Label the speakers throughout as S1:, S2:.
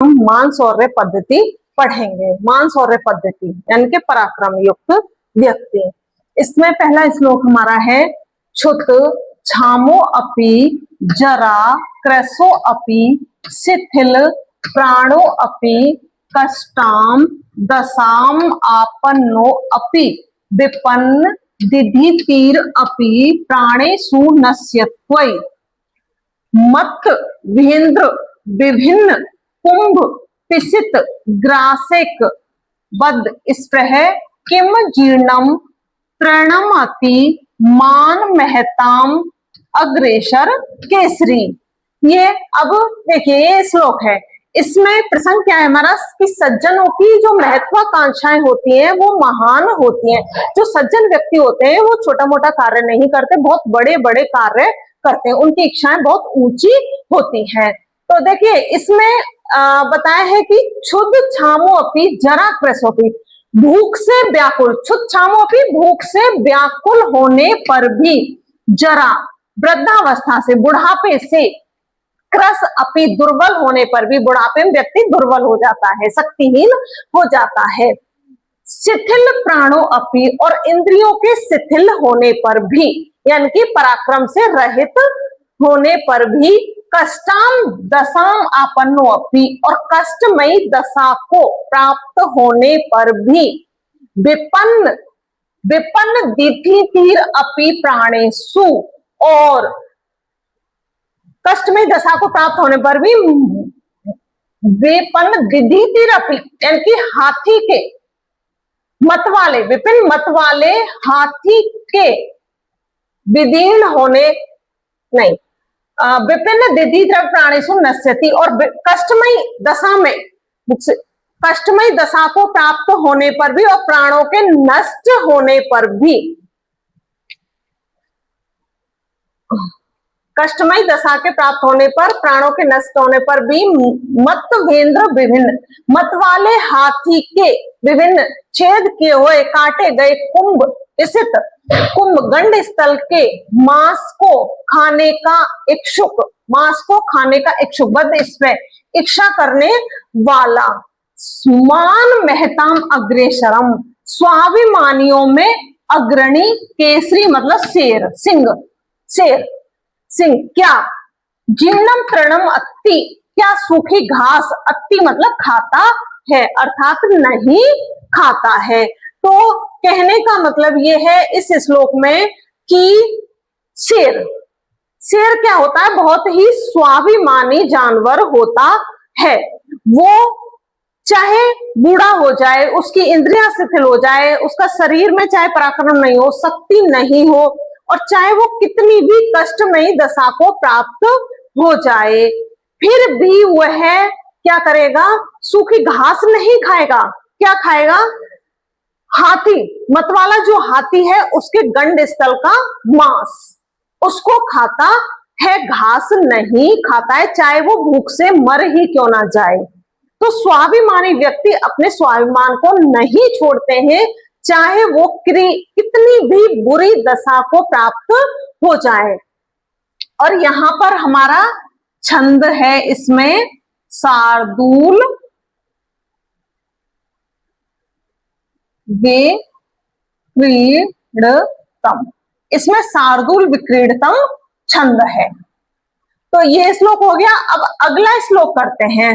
S1: हम मानसौर्य पद्धति पढ़ेंगे। मानसौर्य पद्धति यानी कि पराक्रम युक्त व्यक्ति। इसमें पहला श्लोक हमारा है, क्षुत क्षामो अपि जरा क्रसो अपि शिथिल प्राणो अपि कष्टाम दशाम आपन्नो अपि विपन्न दिधितीर अपि प्राणेषु नश्यत्वै मत वेन्द्र विभिन्न कुंभ पिसित ग्रासिक बद स्प्रह किम जीर्णम प्रणमति मान महताम अग्रेसर केसरी। ये अब देखिए ये श्लोक है, इसमें प्रसंग क्या है हमारा कि सज्जनों की जो महत्वाकांक्षाएं होती हैं वो महान होती हैं। जो सज्जन व्यक्ति होते हैं वो छोटा मोटा कार्य नहीं करते, बहुत बड़े बड़े कार्य करते हैं, उनकी इच्छाएं बहुत ऊंची होती हैं। तो देखिए इसमें बताया है कि क्षुद क्षामो अपि जरा क्रसोपि, भूख से व्याकुल, क्षुद क्षामो अपि भूख से व्याकुल होने पर भी, जरा वृद्धावस्था से बुढ़ापे से, क्रस अपि दुर्बल होने पर भी, बुढ़ापे में व्यक्ति दुर्बल हो जाता है, शक्तिहीन हो जाता है, शिथिल प्राणो अपि और इंद्रियों के शिथिल होने पर भी यानी कि पराक्रम से रहित होने पर भी, कष्टाम दशाम आपन्नो अपि और कष्टमयी दशा को प्राप्त होने पर भी, विपन्न विपन्न दिधितीर अपि प्राणेषु और कष्टमयी दशा को प्राप्त होने पर भी विपन्न दिधितीर अपि यानी कि हाथी के मतवाले, विपिन मतवाले हाथी के विदीर्ण होने नहीं, विपिन दिधितीर प्राणेषु नश्यति और कष्टमयी दशा में, कष्टमयी दशा को प्राप्त होने पर भी और प्राणों के नष्ट होने पर भी, कष्टमयी दशा के प्राप्त होने पर, प्राणों के नष्ट होने पर भी, मत वेन्द्र विभिन्न, मत वाले हाथी के विभिन्न छेद किए हुए काटे गए कुंभ स्थित कुंभ गंड स्थल के मांस को खाने का इच्छुक, मांस को खाने का इच्छुक, बद इसमें इच्छा करने वाला, मान महताम अग्रेसरम स्वाभिमानियों में अग्रणी, केसरी मतलब शेर, सिंह, शेर सिंह, क्या जीर्णम तृणम अत्ति, क्या सूखी घास, अत्ति मतलब खाता है अर्थात नहीं खाता है। तो कहने का मतलब ये है इस श्लोक में कि शेर, शेर क्या होता है, बहुत ही स्वाभिमानी जानवर होता है। वो चाहे बूढ़ा हो जाए, उसकी इंद्रियां शिथिल हो जाए, उसका शरीर में चाहे पराक्रम नहीं हो, शक्ति नहीं हो, और चाहे वो कितनी भी कष्टमयी दशा को प्राप्त हो जाए, फिर भी वह क्या करेगा, सूखी घास नहीं खाएगा। क्या खाएगा, हाथी, मतवाला जो हाथी है उसके गंड स्थल का मांस, उसको खाता है, घास नहीं खाता है, चाहे वो भूख से मर ही क्यों ना जाए। तो स्वाभिमानी व्यक्ति अपने स्वाभिमान को नहीं छोड़ते हैं, चाहे वो कितनी भी बुरी दशा को प्राप्त हो जाए। और यहां पर हमारा छंद है इसमें शार्दूल विक्रीडतम, इसमें शार्दूल विक्रीडतम छंद है। तो ये श्लोक हो गया। अब अगला श्लोक करते हैं।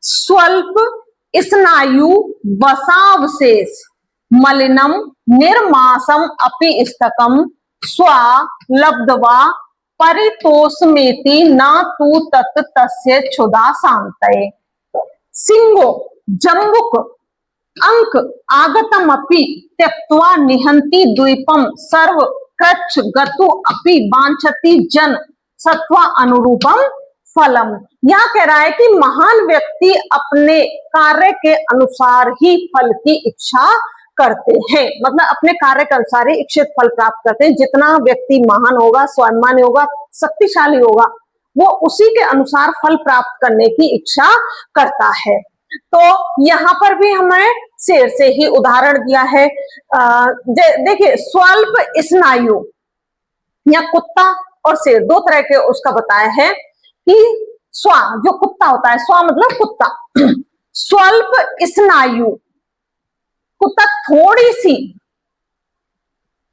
S1: स्वल्प स्नायु वसावशेष मलिनम निर्मासम अपि स्तकम स्वालब्ध्वा परितोषमेति न तु तत् तस्य क्षुधा शान्तये। सिंहो जम्बुक अंक आगतमपि त्यक्त्वा निहन्ति द्वीपम सर्व कृच्छ गतु अपि वांछति जन सत्वा अनुरूपम फलम। यह कह रहा है कि महान व्यक्ति अपने कार्य के अनुसार ही फल की इच्छा करते हैं, मतलब अपने कार्य के अनुसार ही इच्छित फल प्राप्त करते हैं। जितना व्यक्ति महान होगा, स्वाभिमानी होगा, शक्तिशाली होगा, वो उसी के अनुसार फल प्राप्त करने की इच्छा करता है। तो यहाँ पर भी हमें शेर से ही उदाहरण दिया है। देखिए स्वल्प स्नायु या कुत्ता और शेर दो तरह के उसका बताया है कि स्वा जो कुत्ता होता है, स्वा मतलब कुत्ता। स्वल्प स्नायु, कुत्ता थोड़ी सी,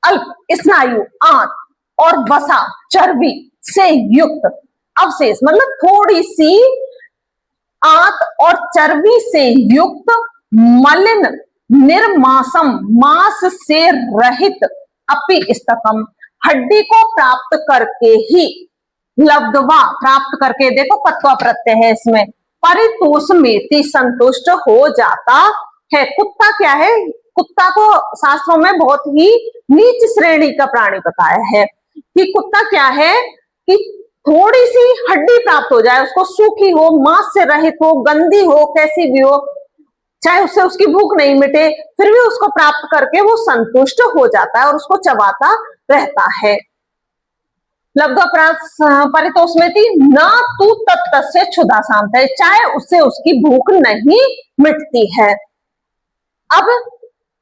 S1: अल्प स्नायु आंत, और वसा चर्बी से युक्त अवशेष मतलब थोड़ी सी आंत और चर्बी से युक्त मलिन निर्मांसम मांस से रहित अपि स्तकम, हड्डी को प्राप्त करके ही, लब्धवा प्राप्त करके, देखो पत्वा प्रत्यय है इसमें, परितोषमेति संतुष्ट हो जाता है। कुत्ता क्या है, कुत्ता को शास्त्रों में बहुत ही नीच श्रेणी का प्राणी बताया है कि कुत्ता क्या है कि थोड़ी सी हड्डी प्राप्त हो जाए, उसको सूखी हो, मांस से रहित हो, गंदी हो, कैसी भी हो, चाहे उससे उसकी भूख नहीं मिटे, फिर भी उसको प्राप्त करके वो संतुष्ट हो जाता है और उसको चबाता रहता है। लब्ध्वा परितोषमेति न तू तत्तस्य क्षुधा शांत है, चाहे उससे उसकी भूख नहीं मिटती है। अब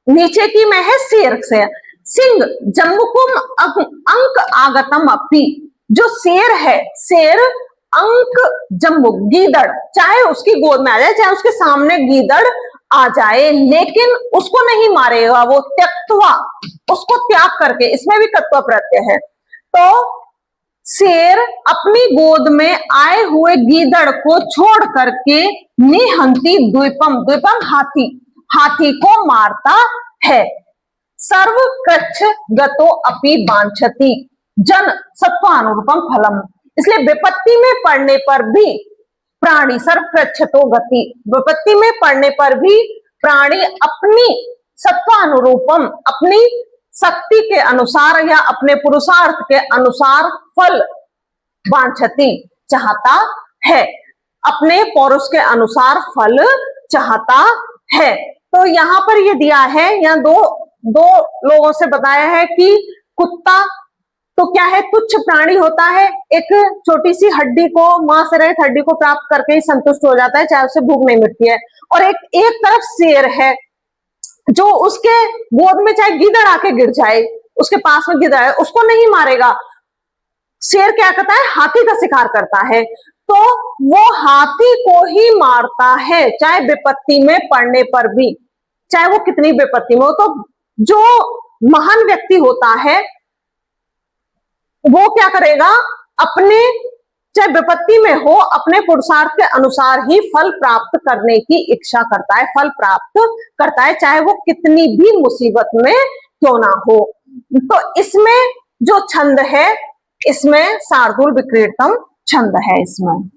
S1: नीचे की में है शेर से, सिंह जम्बुकुम अंक आगतम अपि, जो शेर है, शेर अंक जम्बुक गीदड़, चाहे उसकी गोद में आ जाए, चाहे उसके सामने गीदड़ आ जाए, लेकिन उसको नहीं मारेगा, वो त्यक्त्वा, उसको त्याग करके, इसमें भी तत्व प्रत्यय है। तो शेर अपनी गोद में आए हुए गीदड़ को छोड़ करके निहंती द्वीपम, द्वीपम हाथी, हाथी को मारता है। सर्व कृच्छ गतो अपि वांछति जन सत्वानुरूपम फलम, इसलिए विपत्ति में पड़ने पर भी प्राणी, सर्व कृच्छ तो गति, विपत्ति में पड़ने पर भी प्राणी अपनी सत्वानुरूपम, अपनी शक्ति के अनुसार या अपने पुरुषार्थ के अनुसार फल वांछति चाहता है, अपने पौरुष के अनुसार फल चाहता है। तो यहाँ पर ये दिया है, यहाँ दो लोगों से बताया है कि कुत्ता तो क्या है, तुच्छ प्राणी होता है, एक छोटी सी हड्डी को, मांस से रहित हड्डी को प्राप्त करके ही संतुष्ट हो जाता है, चाहे उसे भूख नहीं मिटती है। और एक तरफ शेर है जो उसके गोद में चाहे गीदड़ आके गिर जाए, उसके पास में गिदड़ है, उसको नहीं मारेगा। शेर क्या करता है, हाथी का शिकार करता है, तो वो हाथी को ही मारता है, चाहे विपत्ति में पड़ने पर भी, चाहे वो कितनी विपत्ति में हो। तो जो महान व्यक्ति होता है वो क्या करेगा, अपने चाहे विपत्ति में हो, अपने पुरुषार्थ के अनुसार ही फल प्राप्त करने की इच्छा करता है, फल प्राप्त करता है, चाहे वो कितनी भी मुसीबत में क्यों ना हो। तो इसमें जो छंद है, इसमें शार्दूल विक्रीडतम छंद है। इसमें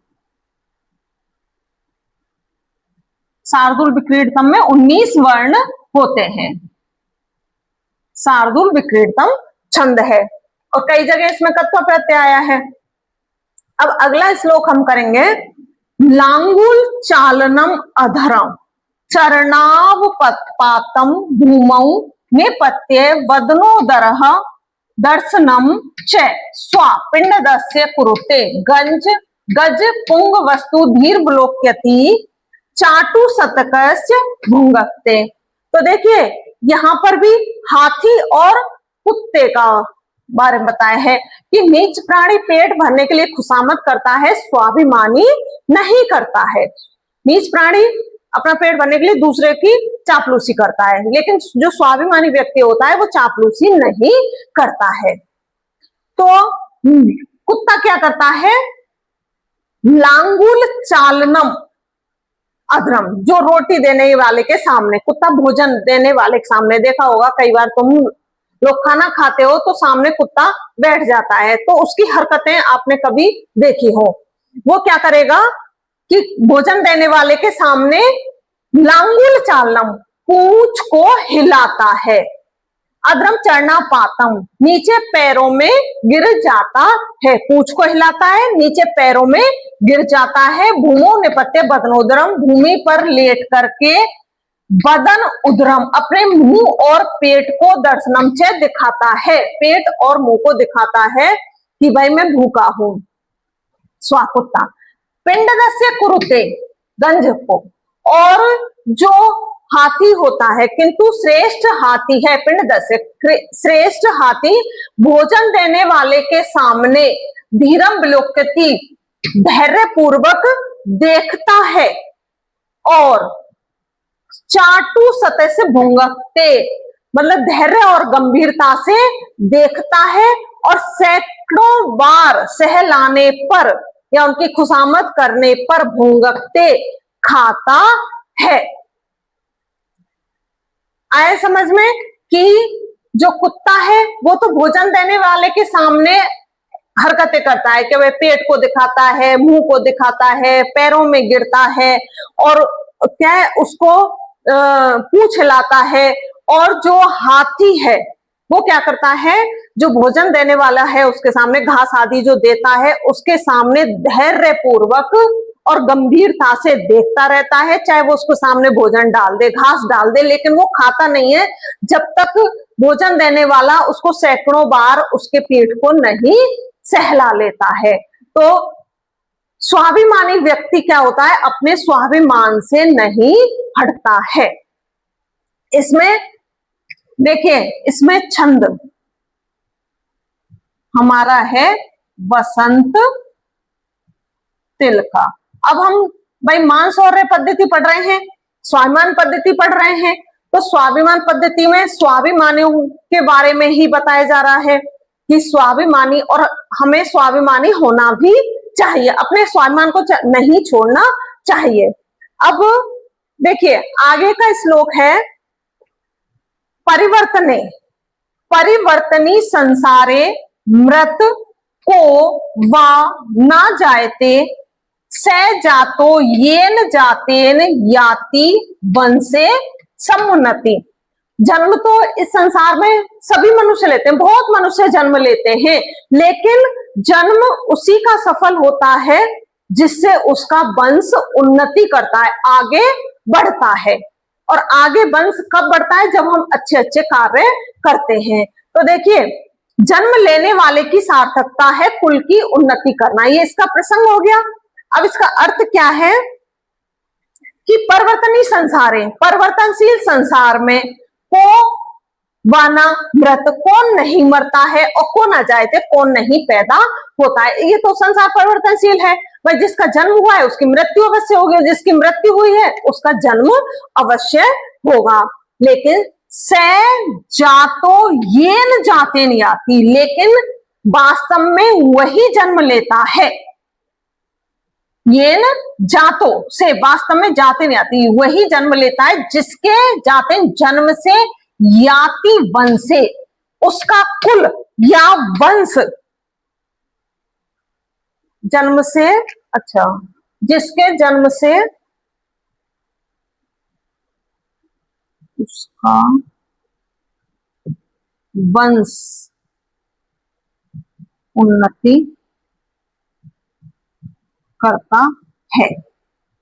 S1: शार्दूल विक्रीडतम में 19 वर्ण होते हैं, शार्दूल विक्रीडतम छंद है, और कई जगह इसमें तत्व प्रत्यय आया है। अब अगला श्लोक हम करेंगे, लांगुल चालनम अधरम चरणावपातम भूमौ नेपथ्ये वदनोदरः दर्शनम च स्वा पिंडदस्य कुरुते गज पुंग वस्तु धीर्वलोक्यति चाटु शतकस्य भुंगक्ते। तो देखिए यहाँ पर भी हाथी और कुत्ते का बारे में बताया है कि नीच प्राणी पेट भरने के लिए खुशामद करता है, स्वाभिमानी नहीं करता है। नीच प्राणी अपना पेट भरने के लिए दूसरे की चापलूसी करता है, लेकिन जो स्वाभिमानी व्यक्ति होता है वो चापलूसी नहीं करता है। तो कुत्ता क्या करता है, लांगुल चालनम अधरम, जो रोटी देने वाले के सामने, कुत्ता भोजन देने वाले के सामने, देखा होगा कई बार तुम लोग खाना खाते हो तो सामने कुत्ता बैठ जाता है, तो उसकी हरकतें आपने कभी देखी हो। वो क्या करेगा कि भोजन देने वाले के सामने लांगुल चालनम, पूंछ को हिलाता है, अधरम चरना पातम, नीचे पैरों में गिर जाता है, पूंछ को हिलाता है, नीचे पैरों में गिर जाता है, भूमो निपत्य बदनोदरम, भूमि पर लेट करके, बदन उदरम, अपने मुंह और पेट को दर्शनम च दिखाता है, पेट और मुंह को दिखाता है कि भाई मैं भूखा हूं। स्वाकुत्ता पिंडदस्य कुरुते, गंज को, और जो हाथी होता है, किंतु श्रेष्ठ हाथी है, पिंडदस्य श्रेष्ठ हाथी भोजन देने वाले के सामने धीरम विलोक्यति, धैर्य पूर्वक देखता है और चाटू सतह से भुंगते, मतलब धैर्य और गंभीरता से देखता है और सैकड़ों बार सहलाने पर या उनकी खुशामद करने पर भुंगते खाता है। आए समझ में कि जो कुत्ता है वो तो भोजन देने वाले के सामने हरकतें करता है कि वह पेट को दिखाता है, मुंह को दिखाता है, पैरों में गिरता है और क्या है उसको पूंछ हिलाता है। और जो हाथी है वो क्या करता है, जो भोजन देने वाला है उसके सामने घास आदि जो देता है उसके सामने धैर्य पूर्वक और गंभीरता से देखता रहता है, चाहे वो उसको सामने भोजन डाल दे, घास डाल दे, लेकिन वो खाता नहीं है जब तक भोजन देने वाला उसको सैकड़ों बार उसके पेट को नहीं सहला लेता है। तो स्वाभिमानी व्यक्ति क्या होता है, अपने स्वाभिमान से नहीं हटता है। इसमें देखिए, इसमें छंद हमारा है बसंत तिल का। अब हम भाई मान शौर्य पद्धति पढ़ रहे हैं, स्वाभिमान पद्धति पढ़ रहे हैं, तो स्वाभिमान पद्धति में स्वाभिमानियों के बारे में ही बताया जा रहा है कि स्वाभिमानी, और हमें स्वाभिमानी होना भी चाहिए, अपने स्वाभिमान को नहीं छोड़ना चाहिए। अब देखिए आगे का श्लोक है, परिवर्तने परिवर्तनी संसारे मृत को वा ना जायते स जातो येन जातेन याति वंशे समुन्नति। जन्म तो इस संसार में सभी मनुष्य लेते हैं, बहुत मनुष्य जन्म लेते हैं, लेकिन जन्म उसी का सफल होता है जिससे उसका वंश उन्नति करता है, आगे बढ़ता है। और आगे वंश कब बढ़ता है, जब हम अच्छे अच्छे कार्य करते हैं। तो देखिए, जन्म लेने वाले की सार्थकता है कुल की उन्नति करना, ये इसका प्रसंग हो गया। अब इसका अर्थ क्या है कि परिवर्तनीय संसारे, परिवर्तनशील संसार में को वाना मृत, कौन नहीं मरता है और कौन आ जाए थे, कौन नहीं पैदा होता है। ये तो संसार परिवर्तनशील है, भाई जिसका जन्म हुआ है उसकी मृत्यु अवश्य होगी, जिसकी मृत्यु हुई है उसका जन्म अवश्य होगा। लेकिन से जातो ये न जाते नहीं आती, लेकिन वास्तव में वही जन्म लेता है। ये न जातो से वास्तव में जाते नहीं आती, वही जन्म लेता है जिसके जाते जन्म से याति वंशे, उसका कुल या वंश जन्म से, अच्छा जिसके जन्म से उसका वंश उन्नति करता है,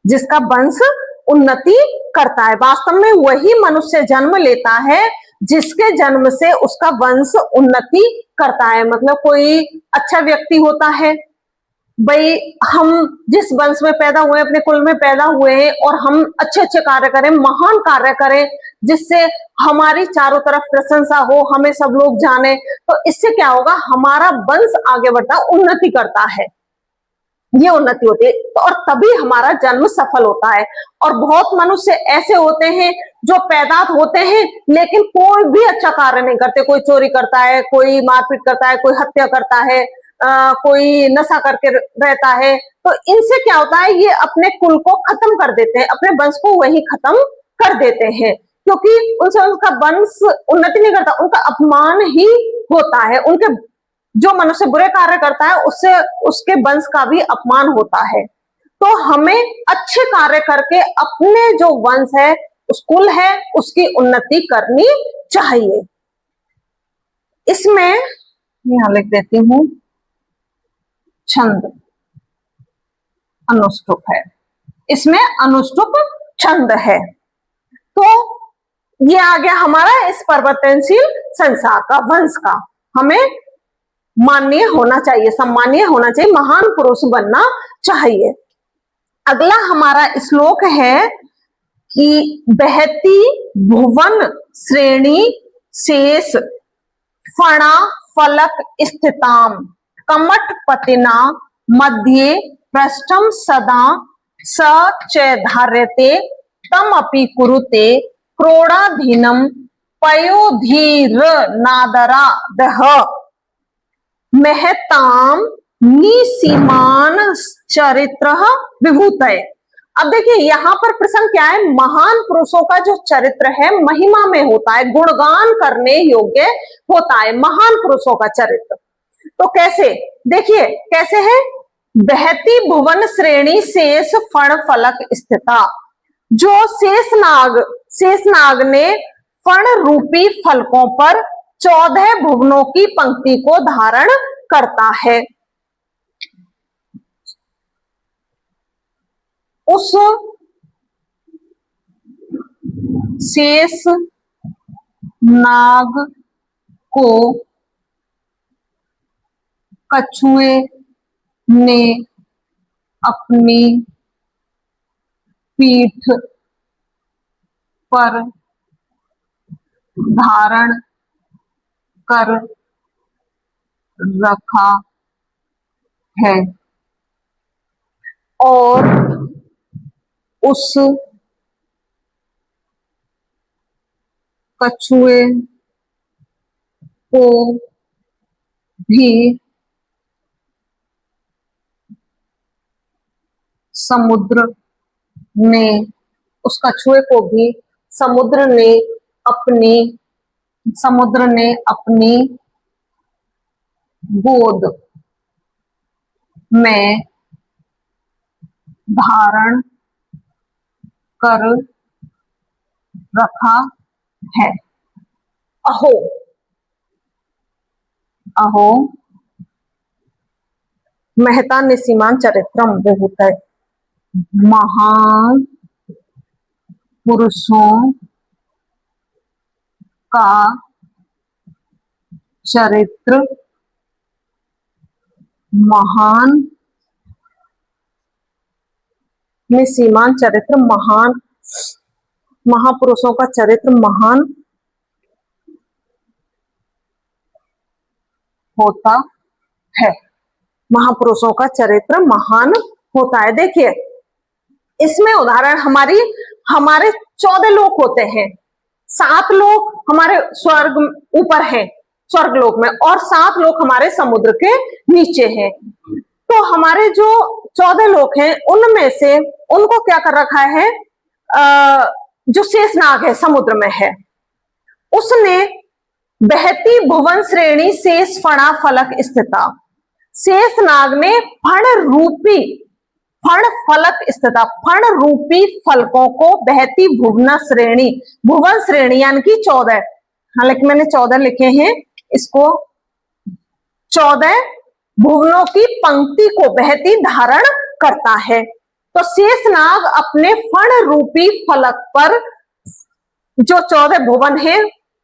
S1: जिसका वंश उन्नति करता है, वास्तव में वही मनुष्य जन्म लेता है जिसके जन्म से उसका वंश उन्नति करता है। मतलब कोई अच्छा व्यक्ति होता है, भाई हम जिस वंश में पैदा हुए, अपने कुल में पैदा हुए हैं और हम अच्छे अच्छे कार्य करें, महान कार्य करें, जिससे हमारी चारों तरफ प्रशंसा हो, हमें सब लोग जाने, तो इससे क्या होगा, हमारा वंश आगे बढ़ता, उन्नति करता है, ये उन्नति होती है, और तभी हमारा जन्म सफल होता है। और बहुत मनुष्य ऐसे होते हैं जो पैदा होते हैं लेकिन कोई भी अच्छा कार्य नहीं करते, कोई चोरी करता है, कोई मारपीट करता है, कोई हत्या करता है, कोई नशा करके रहता है। तो इनसे क्या होता है, ये अपने कुल को खत्म कर देते हैं, अपने वंश को वही खत्म कर देते हैं, क्योंकि उनसे उनका वंश उन्नति नहीं करता, उनका अपमान ही होता है। उनके जो मनुष्य बुरे कार्य करता है उससे उसके वंश का भी अपमान होता है। तो हमें अच्छे कार्य करके अपने जो वंश है, उस कुल है, उसकी उन्नति करनी चाहिए। इसमें यहां लिख देती हूं, छंद अनुष्टुप है, इसमें अनुष्टुप छंद है। तो ये आ गया हमारा इस परिवर्तनशील संसार का, वंश का हमें माननीय होना चाहिए, सम्मानीय होना चाहिए, महान पुरुष बनना चाहिए। अगला हमारा श्लोक है कि बहती भुवन श्रेणी शेष फणा फलक स्थिताम कमट पतिना मध्य पृष्ठम सदा स च धार्यते तम अपि कुरुते क्रोडाधीनम पयोधीर नादरा दह महताम निसीमान चरित्र विभूतय। अब देखिए यहां पर प्रसंग क्या है, महान पुरुषों का जो चरित्र है महिमा में होता है, गुणगान करने योग्य होता है महान पुरुषों का चरित्र। तो कैसे, देखिए कैसे है, बहती भुवन श्रेणी शेष फण फलक स्थिता। जो शेषनाग ने फण रूपी फलकों पर 14 भुवनों की पंक्ति को धारण करता है। उस शेष नाग को कछुए ने अपनी पीठ पर धारण कर रखा है और उस कछुए को भी समुद्र ने, उस कछुए को भी समुद्र ने अपनी गोद में धारण कर रखा है। अहो अहो महता निसीमान चरित्रम विभूतय। महान पुरुषों का चरित्र महान, निसीमान चरित्र महान, महापुरुषों का चरित्र महान होता है, महापुरुषों का चरित्र महान होता है। देखिए इसमें उदाहरण हमारे 14 लोक होते हैं, 7 लोक हमारे स्वर्ग ऊपर हैं स्वर्ग लोक में और 7 लोक हमारे समुद्र के नीचे हैं। तो हमारे जो 14 लोक हैं उनमें से उनको क्या कर रखा है, जो शेषनाग है समुद्र में है, उसने बहती भुवन श्रेणी शेष फणा फलक स्थिता। शेषनाग ने फण फलक स्थिता, फण रूपी फलकों को बहती भुवन श्रेणी यानी कि 14, हालांकि मैंने 14 लिखे हैं, इसको 14 भुवनों की पंक्ति को बहती धारण करता है। तो शेषनाग अपने फण रूपी फलक पर जो 14 भुवन है,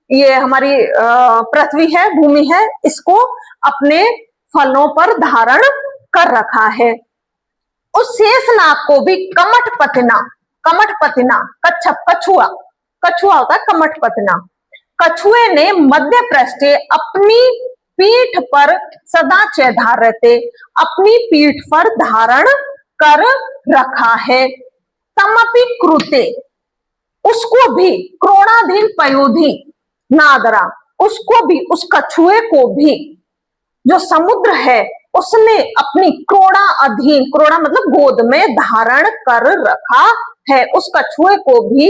S1: ये हमारी पृथ्वी है, भूमि है, इसको अपने फलों पर धारण कर रखा है। उस शेषनाग को भी कमठपतिना कच्छप कछुआ होता है कमठपतिना, कछुए ने मध्य पृष्ठे अपनी पीठ पर सदा चैधार रहते, अपनी पीठ पर धारण कर रखा है। तमपि क्रुते, उसको भी क्रोणाधीन पयोधी नादरा, उसको भी, उस कछुए को भी जो समुद्र है उसने अपनी क्रोड़ा अधीन, क्रोड़ा मतलब गोद में धारण कर रखा है। उस कछुए को भी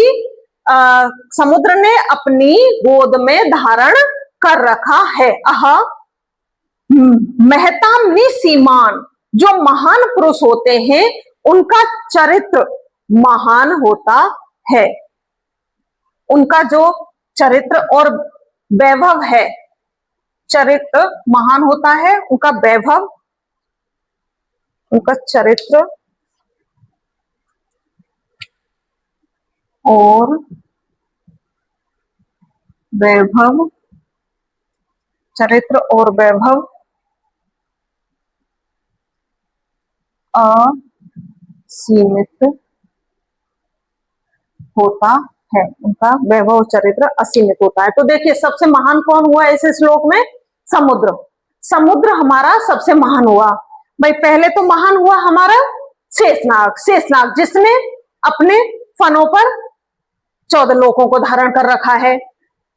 S1: समुद्र ने अपनी गोद में धारण कर रखा है। महताम निसीमान, जो महान पुरुष होते हैं उनका चरित्र महान होता है, उनका जो चरित्र और वैभव है, चरित्र महान होता है, उनका वैभव, उनका चरित्र और वैभव, चरित्र और वैभव असीमित होता है, उनका वैभव चरित्र असीमित होता है। तो देखिए सबसे महान कौन हुआ इस श्लोक में, समुद्र हमारा सबसे महान हुआ। भाई पहले तो महान हुआ हमारा शेषनाग जिसने अपने फनों पर 14 लोगों को धारण कर रखा है।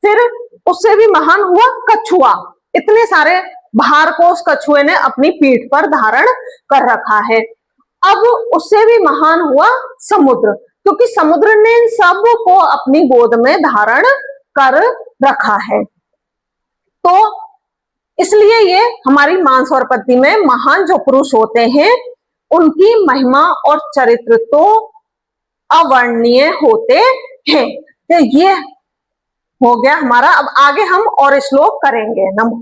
S1: फिर उससे भी महान हुआ कछुआ, इतने सारे भार को उस कछुए ने अपनी पीठ पर धारण कर रखा है। अब उससे भी महान हुआ समुद्र, क्योंकि समुद्र ने इन सब को अपनी गोद में धारण कर रखा है। तो इसलिए ये हमारी मानसरोवर में महान जो पुरुष होते हैं उनकी महिमा और चरित्र तो अवर्णनीय होते हैं। तो ये हो गया हमारा। अब आगे हम और श्लोक करेंगे। नमो